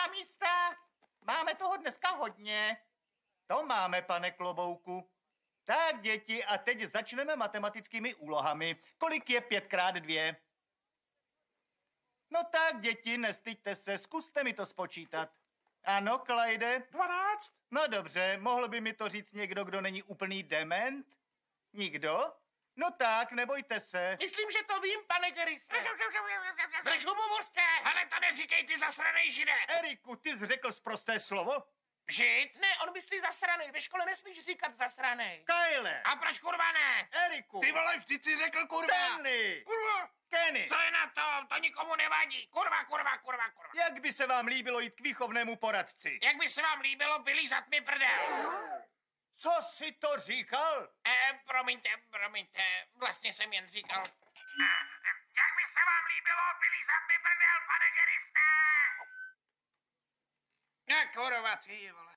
Na místa! Máme toho dneska hodně. To máme, pane Klobouku. Tak, děti, a teď začneme matematickými úlohami. Kolik je 5x2? No tak, děti, nestyďte se, zkuste mi to spočítat. Ano, Clyde? 12. No dobře, mohl by mi to říct někdo, kdo není úplný dement? Nikdo? No tak, nebojte se. Myslím, že to vím, pane Garriste. Drž hubu, mužte! Ale to neříkej, ty zasranej žide! Eriku, ty jsi řekl sprosté slovo? Žid? Ne, on myslí zasranej. Ve škole nesmíš říkat zasranej. Kyle! A proč kurva ne? Eriku! Ty vole, vždyť si řekl kurva! Stanley! Kurva! Kenny! Co je na tom? To nikomu nevadí. Kurva, kurva, kurva, kurva. Jak by se vám líbilo jít k výchovnému poradci? Jak by se vám líbilo vylízat mi prdel? Co jsi to říkal? Promiňte, vlastně jsem jen říkal. Jak by se vám líbilo vylízat mi prdel, pane Garriste? Kurva, ty vole.